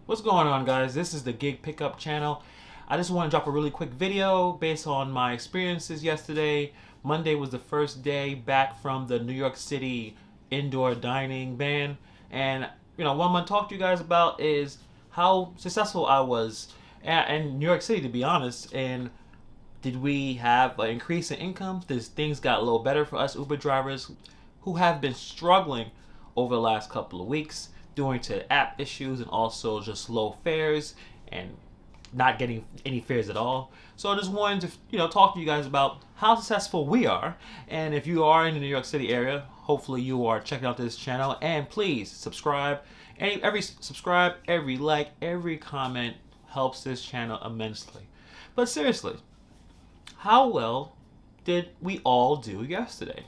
What's going on, guys? This is the Gig Pickup channel. I just want to drop a really quick video based on my experiences yesterday. Monday was the first day back from the New York City indoor dining ban, and what I'm going to talk to you guys about is how successful I was in New York City, to be honest. And did we have an increase in income? Did things got a little better for us Uber drivers who have been struggling over the last couple of weeks due to app issues and also just low fares and not getting any fares at all? So I just wanted to talk to you guys about how successful we are, and if you are in the New York City area, hopefully you are checking out this channel, and please subscribe. Every subscribe, every like, every comment helps this channel immensely. But seriously, how well did we all do yesterday?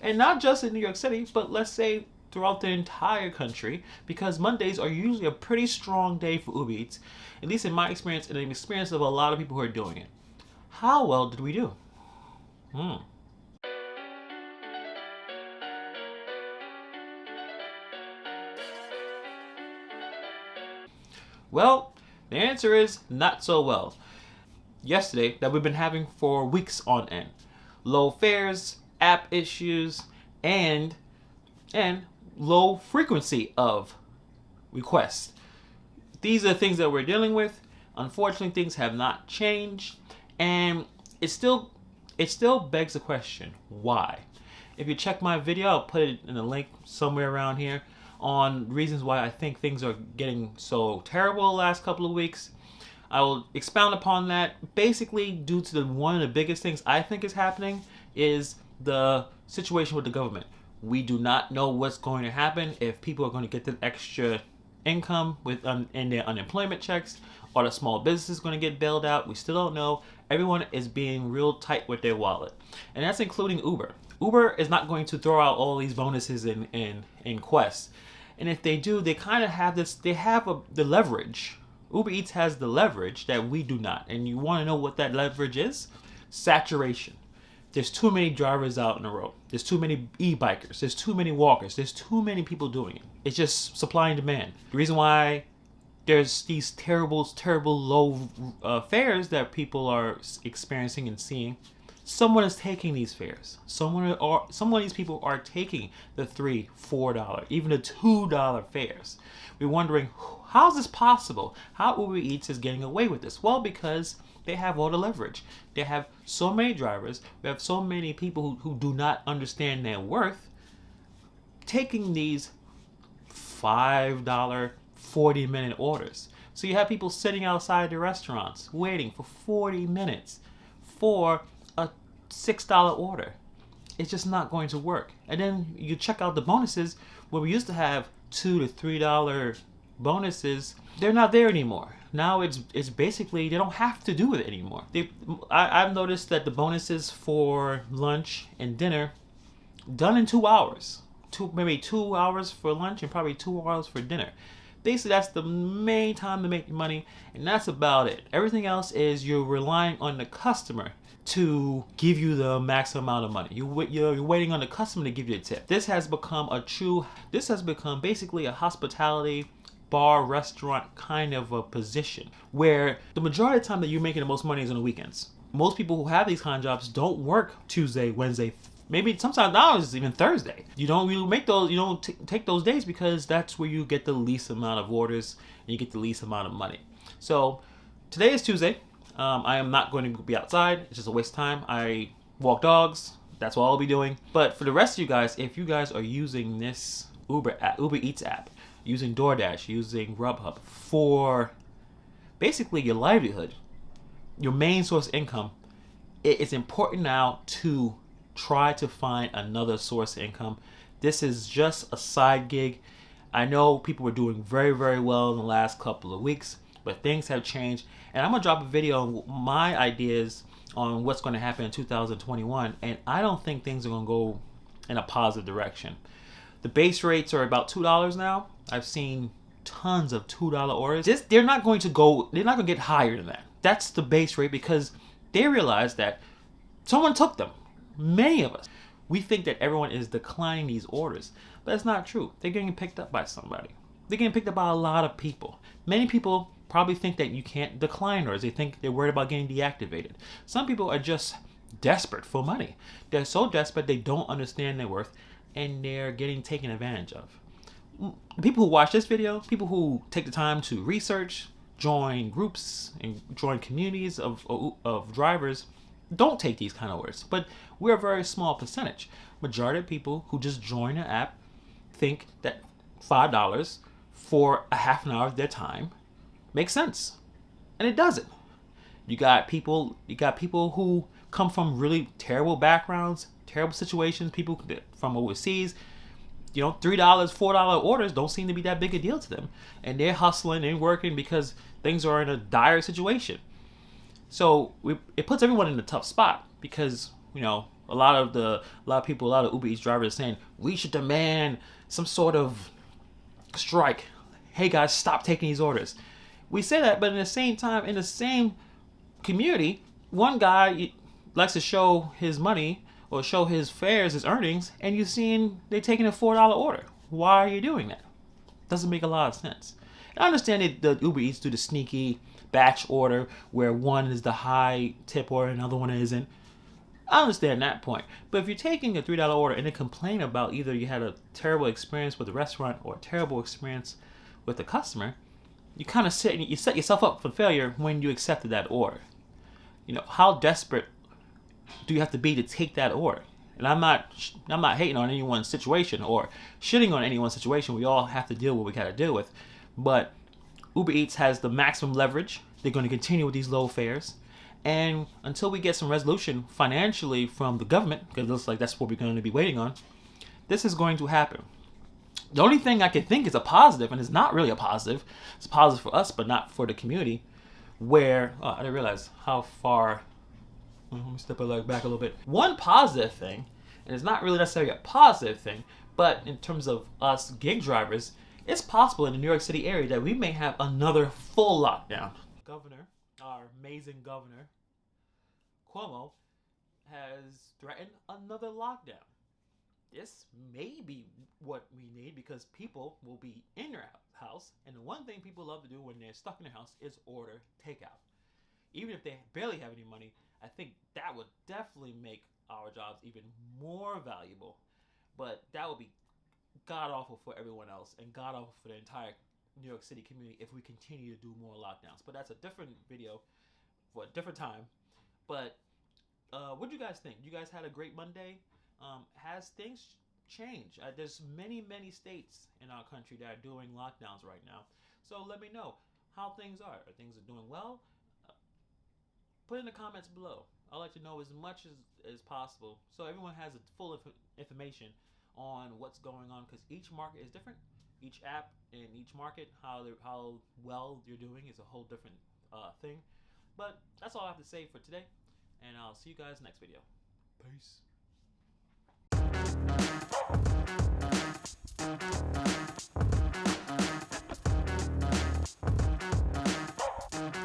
And not just in New York City, but let's say throughout the entire country, because Mondays are usually a pretty strong day for Uber Eats, at least in my experience and the experience of a lot of people who are doing it. How well did we do? Well, the answer is not so well. Yesterday, that we've been having for weeks on end. Low fares, app issues, and low frequency of requests. These are the things that we're dealing with. Unfortunately, things have not changed, and it still begs the question, why? If you check my video, I'll put it in a link somewhere around here on reasons why I think things are getting so terrible the last couple of weeks. I will expound upon that. Basically, due to one of the biggest things I think is happening is the situation with the government. We do not know what's going to happen, if people are going to get the extra income in their unemployment checks, or the small business is going to get bailed out. We still don't know. Everyone is being real tight with their wallet, and that's including Uber. Uber is not going to throw out all these bonuses in Quest, and if they do, they kind of have this. They have the leverage. Uber Eats has the leverage that we do not, and you want to know what that leverage is? Saturation. There's too many drivers out in the road. There's too many e-bikers. There's too many walkers. There's too many people doing it. It's just supply and demand. The reason why there's these terrible low fares that people are experiencing and seeing, someone is taking these fares. Some of these people are taking the $3, $4, even the $2 fares. We're wondering, how is this possible? How Uber Eats is getting away with this? Well, because they have all the leverage. They have so many drivers. We have so many people who do not understand their worth, taking these $5, 40-minute orders. So you have people sitting outside the restaurants waiting for 40 minutes for a $6 order. It's just not going to work. And then you check out the bonuses, where we used to have $2 to $3 bonuses. They're not there anymore. Now it's basically they don't have to do it anymore. I've noticed that the bonuses for lunch and dinner done in 2 hours. Maybe 2 hours for lunch and probably 2 hours for dinner. Basically, that's the main time to make money, and that's about it. Everything else is you're relying on the customer to give you the maximum amount of money. You're waiting on the customer to give you a tip. This has become basically a hospitality bar restaurant kind of a position, where the majority of the time that you're making the most money is on the weekends. Most people who have these kind of jobs don't work Tuesday, Wednesday, maybe sometimes now it's even Thursday. You don't really make those. You don't take those days, because that's where you get the least amount of orders and you get the least amount of money. So today is Tuesday. I am not going to be outside. It's just a waste of time. I walk dogs. That's what I'll be doing. But for the rest of you guys, if you guys are using this Uber Eats app, using DoorDash, using Grubhub for basically your livelihood, your main source of income, it's important now to try to find another source of income. This is just a side gig. I know people were doing very, very well in the last couple of weeks, but things have changed. And I'm going to drop a video on my ideas on what's going to happen in 2021. And I don't think things are going to go in a positive direction. The base rates are about $2 now. I've seen tons of $2 orders. They're not going to get higher than that. That's the base rate, because they realize that someone took them. Many of us. We think that everyone is declining these orders, but that's not true. They're getting picked up by somebody. They're getting picked up by a lot of people. Many people probably think that you can't decline orders. They think they're worried about getting deactivated. Some people are just desperate for money. They're so desperate they don't understand their worth, and they're getting taken advantage of. People who watch this video, people who take the time to research, join groups, and join communities of drivers, don't take these kind of orders. But we're a very small percentage. Majority of people who just join the app think that $5 for a half an hour of their time makes sense, and it doesn't. You got people who come from really terrible backgrounds, terrible situations. People from overseas. $3, $4 orders don't seem to be that big a deal to them, and they're hustling and working because things are in a dire situation. So it puts everyone in a tough spot because a lot of people, a lot of Uber Eats drivers are saying we should demand some sort of strike. Hey guys, stop taking these orders. We say that, but in the same time, in the same community, one guy likes to show his money or show his fares, his earnings, and you're seeing they're taking a $4 order. Why are you doing that? Doesn't make a lot of sense. I understand that Uber Eats do the sneaky batch order where one is the high tip order and another one isn't. I understand that point. But if you're taking a $3 order and then complain about either you had a terrible experience with the restaurant or a terrible experience with the customer, you kind of set yourself up for failure when you accepted that order. How desperate do you have to be to take that order? And I'm not hating on anyone's situation or shitting on anyone's situation. We all have to deal with what we gotta deal with. But Uber Eats has the maximum leverage. They're going to continue with these low fares. And until we get some resolution financially from the government, because it looks like that's what we're going to be waiting on, this is going to happen. The only thing I can think is a positive, and it's not really a positive. It's positive for us, but not for the community, where, I didn't realize how far. Let me step it back a little bit. One positive thing, and it's not really necessarily a positive thing, but in terms of us gig drivers, it's possible in the New York City area that we may have another full lockdown. Governor, our amazing governor, Cuomo, has threatened another lockdown. This may be what we need because people will be in their house, and the one thing people love to do when they're stuck in their house is order takeout. Even if they barely have any money, I think that would definitely make our jobs even more valuable. But that would be god awful for everyone else and god awful for the entire New York City community if we continue to do more lockdowns. But that's a different video for a different time. But what do you guys think? You guys had a great Monday. Has things changed? There's many states in our country that are doing lockdowns right now. So let me know how things are. Are things doing well? Put in the comments below. I'll let you know as much as possible so everyone has a full information on what's going on, because each market is different. Each app in each market, how well you're doing is a whole different thing. But that's all I have to say for today, and I'll see you guys next video. Peace.